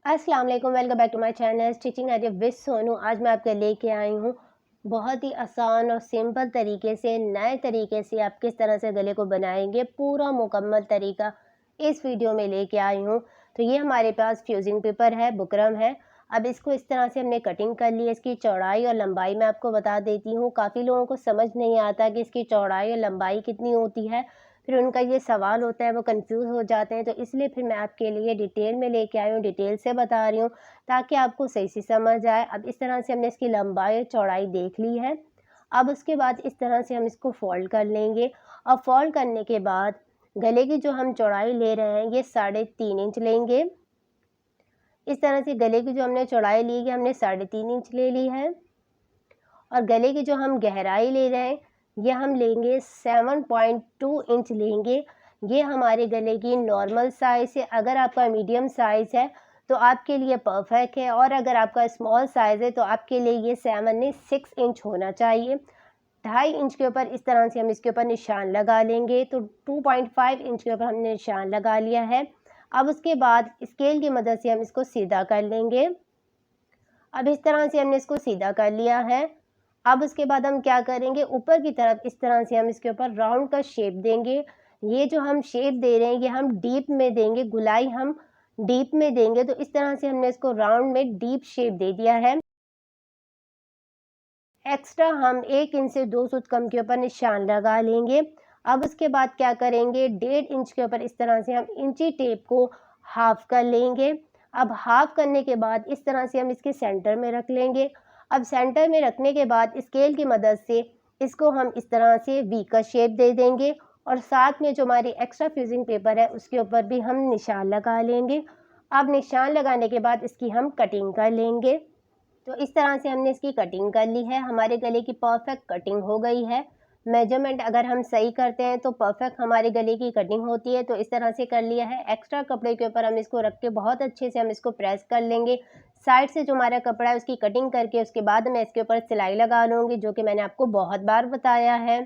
अस्सलाम वालेकुम, welcome back to my channel stitching at with Sonu. आज मैं आपके लेके आई हूँ बहुत ही आसान और सिंपल तरीके से, नए तरीके से आप किस तरह से गले को बनाएंगे, पूरा मुकम्मल तरीका इस वीडियो में लेके आई हूँ। तो ये हमारे पास फ्यूजिंग पेपर है, बुकरम है। अब इसको इस तरह से हमने कटिंग कर ली है। इसकी चौड़ाई और लंबाई मैं आपको बता देती हूँ। काफ़ी लोगों को समझ नहीं आता कि इसकी चौड़ाई और लंबाई कितनी होती है, फिर उनका ये सवाल होता है, वो कंफ्यूज हो जाते हैं। तो इसलिए फिर मैं आपके लिए डिटेल में लेके आई हूँ, डिटेल से बता रही हूँ ताकि आपको सही से समझ आए। अब इस तरह से हमने इसकी लंबाई और चौड़ाई देख ली है। अब उसके बाद इस तरह से हम इसको फोल्ड कर लेंगे और फोल्ड करने के बाद गले की जो हम चौड़ाई ले रहे हैं ये 3.5 इंच लेंगे। इस तरह से गले की जो हमने चौड़ाई ली है हमने 3.5 इंच ले ली है। और गले की जो हम गहराई ले रहे हैं ये हम लेंगे 7.2 इंच लेंगे। ये हमारे गले की नॉर्मल साइज़ है। अगर आपका मीडियम साइज़ है तो आपके लिए परफेक्ट है, और अगर आपका स्मॉल साइज़ है तो आपके लिए ये 7 नहीं 6 इंच होना चाहिए। 2.5 इंच के ऊपर इस तरह से हम इसके ऊपर निशान लगा लेंगे। तो 2.5 इंच के ऊपर हमने निशान लगा लिया है। अब उसके बाद स्केल की मदद से हम इसको सीधा कर लेंगे। अब इस तरह से हमने इसको सीधा कर लिया है। अब उसके बाद हम क्या करेंगे, ऊपर की तरफ इस तरह से हम इसके ऊपर राउंड का शेप देंगे। ये जो हम शेप दे रहे हैं ये हम डीप में देंगे, गुलाई हम डीप में देंगे। तो इस तरह से हमने इसको राउंड में डीप शेप दे दिया है। एक्स्ट्रा हम 1 इंच से 2 सूत कम के ऊपर निशान लगा लेंगे। अब उसके बाद क्या करेंगे, 1.5 इंच के ऊपर इस तरह से हम इंची टेप को हाफ कर लेंगे। अब हाफ करने के बाद इस तरह से हम इसके सेंटर में रख लेंगे। अब सेंटर में रखने के बाद स्केल की मदद से इसको हम इस तरह से वी का शेप दे देंगे, और साथ में जो हमारी एक्स्ट्रा फ्यूजिंग पेपर है उसके ऊपर भी हम निशान लगा लेंगे। अब निशान लगाने के बाद इसकी हम कटिंग कर लेंगे। तो इस तरह से हमने इसकी कटिंग कर ली है। हमारे गले की परफेक्ट कटिंग हो गई है। मेजरमेंट अगर हम सही करते हैं तो परफेक्ट हमारे गले की कटिंग होती है। तो इस तरह से कर लिया है। एक्स्ट्रा कपड़े के ऊपर हम इसको रख के बहुत अच्छे से हम इसको प्रेस कर लेंगे। साइड से जो हमारा कपड़ा है उसकी कटिंग करके उसके बाद मैं इसके ऊपर सिलाई लगा लूँगी, जो कि मैंने आपको बहुत बार बताया है।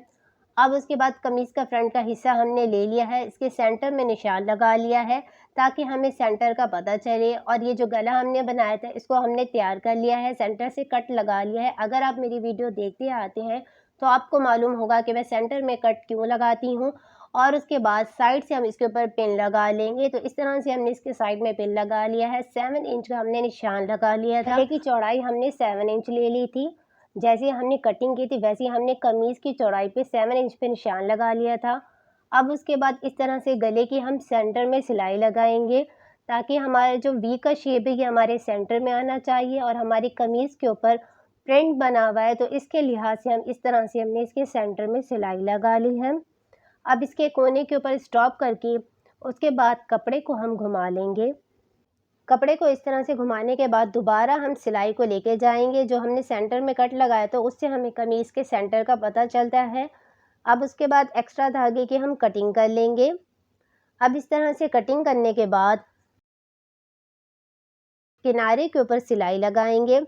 अब उसके बाद कमीज़ का फ्रंट का हिस्सा हमने ले लिया है, इसके सेंटर में निशान लगा लिया है ताकि हमें सेंटर का पता चले। और ये जो गला हमने बनाया था इसको हमने तैयार कर लिया है, सेंटर से कट लगा लिया है। अगर आप मेरी वीडियो देखते आते हैं तो आपको मालूम होगा कि मैं सेंटर में कट क्यों लगाती हूँ। और उसके बाद साइड से हम इसके ऊपर पिन लगा लेंगे। तो इस तरह से हमने इसके साइड में पिन लगा लिया है। 7 इंच का हमने निशान लगा लिया था। गले की चौड़ाई हमने 7 इंच ले ली थी। जैसे हमने कटिंग की थी वैसे ही हमने कमीज़ की चौड़ाई पे 7 इंच पे निशान लगा लिया था। अब उसके बाद इस तरह से गले की हम सेंटर में सिलाई लगाएंगे ताकि हमारा जो वी का शेप है ये हमारे सेंटर में आना चाहिए, और हमारी कमीज़ के ऊपर प्रिंट बना हुआ है तो इसके लिहाज से हम इस तरह से हमने इसके सेंटर में सिलाई लगा ली है। अब इसके कोने के ऊपर स्टॉप करके उसके बाद कपड़े को हम घुमा लेंगे। कपड़े को इस तरह से घुमाने के बाद दोबारा हम सिलाई को लेके जाएंगे। जो हमने सेंटर में कट लगाया तो उससे हमें कमीज़ के सेंटर का पता चलता है। अब उसके बाद एक्स्ट्रा धागे की हम कटिंग कर लेंगे। अब इस तरह से कटिंग करने के बाद किनारे के ऊपर सिलाई लगाएंगे।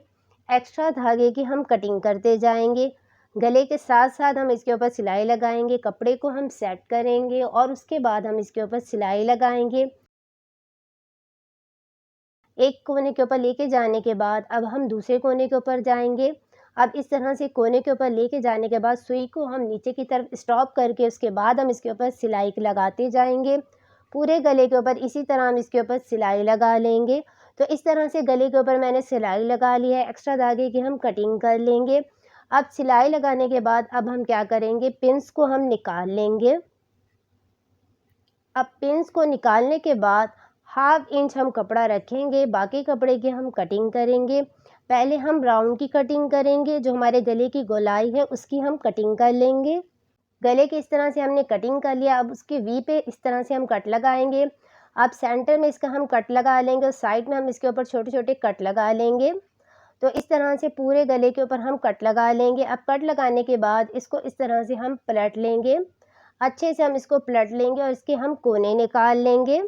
एक्स्ट्रा धागे की हम कटिंग करते जाएंगे। गले के साथ साथ हम इसके ऊपर सिलाई लगाएंगे, कपड़े को हम सेट करेंगे और उसके बाद हम इसके ऊपर सिलाई लगाएंगे। एक कोने के ऊपर लेके जाने के बाद अब हम दूसरे कोने के ऊपर जाएंगे। अब इस तरह से कोने के ऊपर लेके जाने के बाद सुई को हम नीचे की तरफ स्टॉप करके उसके बाद हम इसके ऊपर सिलाई लगाते जाएंगे। पूरे गले के ऊपर इसी तरह हम इसके ऊपर सिलाई लगा लेंगे। तो इस तरह से गले के ऊपर मैंने सिलाई लगा ली है। एक्स्ट्रा धागे की हम कटिंग कर लेंगे। अब सिलाई लगाने के बाद अब हम क्या करेंगे, पिंस को हम निकाल लेंगे। अब पिंस को निकालने के बाद 1/2 इंच हम कपड़ा रखेंगे, बाकी कपड़े की हम कटिंग करेंगे। पहले हम राउंड की कटिंग करेंगे, जो हमारे गले की गोलाई है उसकी हम कटिंग कर लेंगे। गले की इस तरह से हमने कटिंग कर लिया। अब उसके वी पे इस तरह से हम कट लगाएंगे। अब सेंटर में इसका हम कट लगा लेंगे और साइड में हम इसके ऊपर छोटे छोटे कट लगा लेंगे। तो इस तरह से पूरे गले के ऊपर हम कट लगा लेंगे। अब कट लगाने के बाद इसको इस तरह से हम पलट लेंगे। अच्छे से हम इसको पलट लेंगे और इसके हम कोने निकाल लेंगे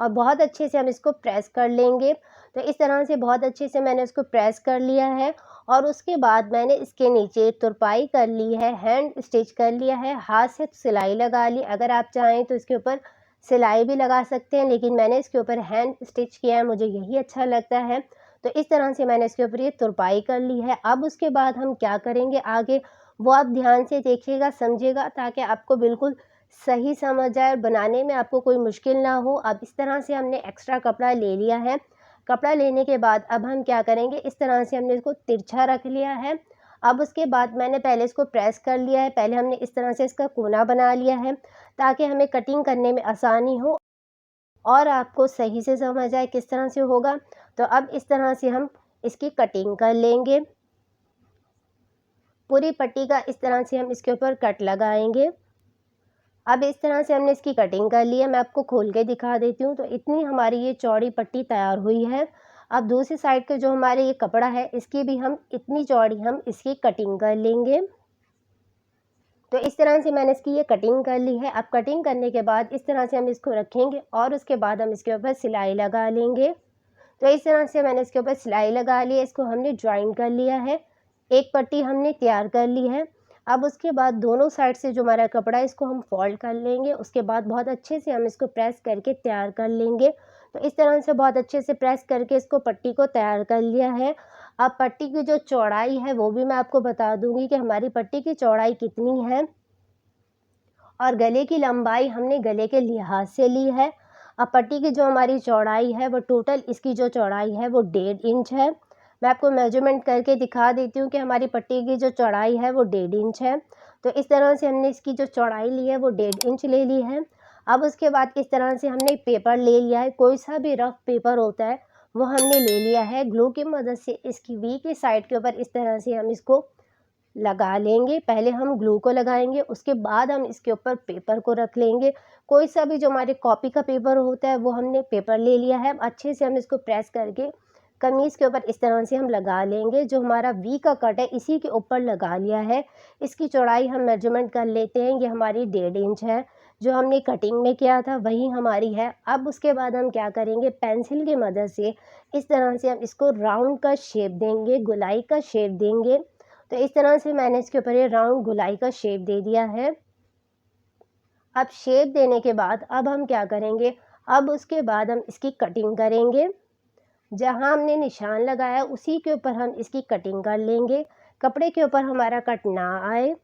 और बहुत अच्छे से हम इसको प्रेस कर लेंगे। तो इस तरह से बहुत अच्छे से मैंने इसको प्रेस कर लिया है। और उसके बाद मैंने इसके नीचे तुरपाई कर ली है, हैंड स्टिच कर लिया है, हाथ से सिलाई लगा ली। अगर आप चाहें तो इसके ऊपर सिलाई भी लगा सकते हैं, लेकिन मैंने इसके ऊपर हैंड स्टिच किया है, मुझे यही अच्छा लगता है। तो इस तरह से मैंने इसके ऊपर ये तुरपाई कर ली है। अब उसके बाद हम क्या करेंगे आगे, वो आप ध्यान से देखिएगा, समझिएगा, ताकि आपको बिल्कुल सही समझ आए और बनाने में आपको कोई मुश्किल ना हो। अब इस तरह से हमने एक्स्ट्रा कपड़ा ले लिया है। कपड़ा लेने के बाद अब हम क्या करेंगे, इस तरह से हमने इसको तिरछा रख लिया है। अब उसके बाद मैंने पहले इसको प्रेस कर लिया है, पहले हमने इस तरह से इसका कोना बना लिया है, ताकि हमें कटिंग करने में आसानी हो और आपको सही से समझ आए किस तरह से होगा। तो अब इस तरह से हम इसकी कटिंग कर लेंगे। पूरी पट्टी का इस तरह से हम इसके ऊपर कट लगाएंगे। अब इस तरह से हमने इसकी कटिंग कर ली है, मैं आपको खोल के दिखा देती हूँ। तो इतनी हमारी ये चौड़ी पट्टी तैयार हुई है। अब दूसरी साइड के जो हमारे ये कपड़ा है, इसकी भी हम इतनी चौड़ी हम इसकी कटिंग कर लेंगे। तो इस तरह से मैंने इसकी ये कटिंग कर ली है। अब कटिंग करने के बाद इस तरह से हम इसको रखेंगे और उसके बाद हम इसके ऊपर सिलाई लगा लेंगे। तो इस तरह से मैंने इसके ऊपर सिलाई लगा ली है, इसको हमने ज्वाइन कर लिया है, एक पट्टी हमने तैयार कर ली है। अब उसके बाद दोनों साइड से जो हमारा कपड़ा है, इसको हम फोल्ड कर लेंगे। उसके बाद बहुत अच्छे से हम इसको प्रेस करके तैयार कर लेंगे। तो इस तरह से बहुत अच्छे से प्रेस करके इसको पट्टी को तैयार कर लिया है। अब पट्टी की जो चौड़ाई है वो भी मैं आपको बता दूंगी कि हमारी पट्टी की चौड़ाई कितनी है, और गले की लंबाई हमने गले के लिहाज से ली है। अब पट्टी की जो हमारी चौड़ाई है वो टोटल इसकी जो चौड़ाई है वो 1.5 इंच है। मैं आपको मेजरमेंट करके दिखा देती हूँ कि हमारी पट्टी की जो चौड़ाई है वो 1.5 इंच है। तो इस तरह से हमने इसकी जो चौड़ाई ली है वो 1.5 इंच ले ली है। अब उसके बाद इस तरह से हमने पेपर ले लिया है, कोई सा भी रफ पेपर होता है वो हमने ले लिया है। ग्लू की मदद से इसकी वी की साइड के ऊपर इस तरह से हम इसको लगा लेंगे। पहले हम ग्लू को लगाएंगे, उसके बाद हम इसके ऊपर पेपर को रख लेंगे। कोई सा भी जो हमारे कॉपी का पेपर होता है वो हमने पेपर ले लिया है। अच्छे से हम इसको प्रेस करके कमीज़ के ऊपर इस तरह से हम लगा लेंगे। जो हमारा वी का कट है इसी के ऊपर लगा लिया है। इसकी चौड़ाई हम मेजरमेंट कर लेते हैं, ये हमारी 1.5 इंच है। जो हमने कटिंग में किया था वही हमारी है। अब उसके बाद हम क्या करेंगे, पेंसिल की मदद से इस तरह से हम इसको राउंड का शेप देंगे, गोलाई का शेप देंगे। तो इस तरह से मैंने इसके ऊपर ये राउंड गोलाई का शेप दे दिया है। अब शेप देने के बाद अब हम क्या करेंगे, अब उसके बाद हम इसकी कटिंग करेंगे। जहां हमने निशान लगाया उसी के ऊपर हम इसकी कटिंग कर लेंगे, कपड़े के ऊपर हमारा कट ना आए।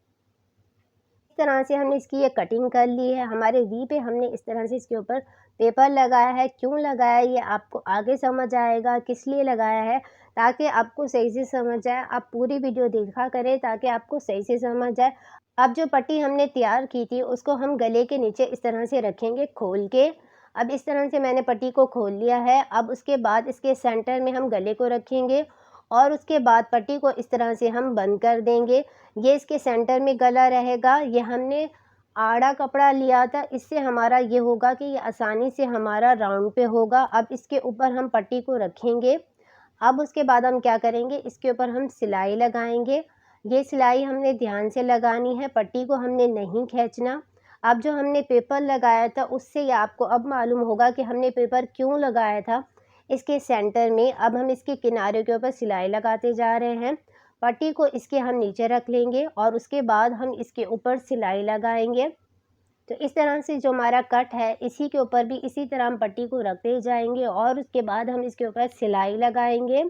इस तरह से हमने इसकी ये कटिंग कर ली है। हमारे वी पे हमने इस तरह से इसके ऊपर पेपर लगाया है। क्यों लगाया है ये आपको आगे समझ आएगा, किस लिए लगाया है, ताकि आपको सही से समझ आए। आप पूरी वीडियो देखा करें ताकि आपको सही से समझ आए। अब जो पट्टी हमने तैयार की थी उसको हम गले के नीचे इस तरह से रखेंगे खोल के। अब इस तरह से मैंने पट्टी को खोल लिया है। अब उसके बाद इसके सेंटर में हम गले को रखेंगे और उसके बाद पट्टी को इस तरह से हम बंद कर देंगे। ये इसके सेंटर में गला रहेगा। ये हमने आड़ा कपड़ा लिया था, इससे हमारा ये होगा कि ये आसानी से हमारा राउंड पे होगा। अब इसके ऊपर हम पट्टी को रखेंगे। अब उसके बाद हम क्या करेंगे, इसके ऊपर हम सिलाई लगाएंगे। ये सिलाई हमने ध्यान से लगानी है, पट्टी को हमने नहीं खींचना। अब जो हमने पेपर लगाया था उससे ये आपको अब मालूम होगा कि हमने पेपर क्यों लगाया था। इसके सेंटर में अब हम इसके किनारे के ऊपर सिलाई लगाते जा रहे हैं। पट्टी को इसके हम नीचे रख लेंगे और उसके बाद हम इसके ऊपर सिलाई लगाएंगे। तो इस तरह से जो हमारा कट है इसी के ऊपर भी इसी तरह हम पट्टी को रखते जाएंगे और उसके बाद हम इसके ऊपर सिलाई लगाएंगे।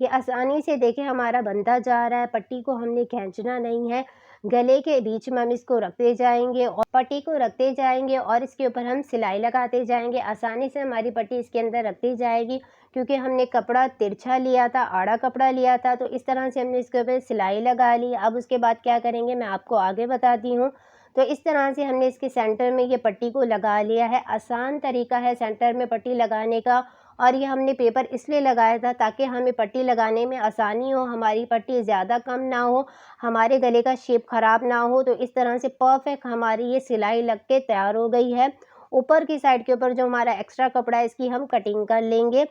ये आसानी से देखिए हमारा बनता जा रहा है, पट्टी को हमने खींचना नहीं है। गले के बीच में हम इसको रखते जाएंगे और पट्टी को रखते जाएंगे और इसके ऊपर हम सिलाई लगाते जाएंगे। आसानी से हमारी पट्टी इसके अंदर रखती जाएगी, क्योंकि हमने कपड़ा तिरछा लिया था, आड़ा कपड़ा लिया था। तो इस तरह से हमने इसके ऊपर सिलाई लगा ली। अब उसके बाद क्या करेंगे मैं आपको आगे बताती हूँ। तो इस तरह से हमने इसके सेंटर में ये पट्टी को लगा लिया है। आसान तरीका है सेंटर में पट्टी लगाने का। और ये हमने पेपर इसलिए लगाया था ताकि हमें पट्टी लगाने में आसानी हो, हमारी पट्टी ज़्यादा कम ना हो, हमारे गले का शेप ख़राब ना हो। तो इस तरह से परफेक्ट हमारी ये सिलाई लग के तैयार हो गई है। ऊपर की साइड के ऊपर जो हमारा एक्स्ट्रा कपड़ा है इसकी हम कटिंग कर लेंगे।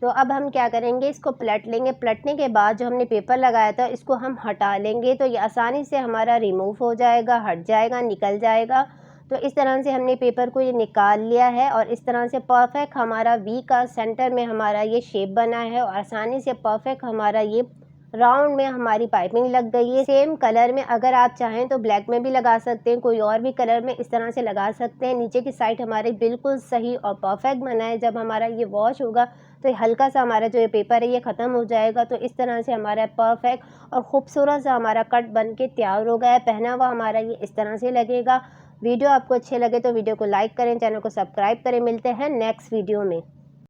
तो अब हम क्या करेंगे, इसको पलट लेंगे। पलटने के बाद जो हमने पेपर लगाया था इसको हम हटा लेंगे। तो ये आसानी से हमारा रिमूव हो जाएगा, हट जाएगा, निकल जाएगा। तो इस तरह से हमने पेपर को ये निकाल लिया है और इस तरह से परफेक्ट हमारा वी का सेंटर में हमारा ये शेप बना है और आसानी से परफेक्ट हमारा ये राउंड में हमारी पाइपिंग लग गई है। सेम कलर में अगर आप चाहें तो ब्लैक में भी लगा सकते हैं, कोई और भी कलर में इस तरह से लगा सकते हैं। नीचे की साइड हमारी बिल्कुल सही और परफेक्ट बना है। जब हमारा ये वॉश होगा तो ये हल्का सा हमारा जो ये पेपर है ये ख़त्म हो जाएगा। तो इस तरह से हमारा परफेक्ट और ख़ूबसूरत सा हमारा कट बन के तैयार हो गया है। पहना हुआ हमारा ये इस तरह से लगेगा। वीडियो आपको अच्छे लगे तो वीडियो को लाइक करें, चैनल को सब्सक्राइब करें। मिलते हैं नेक्स्ट वीडियो में।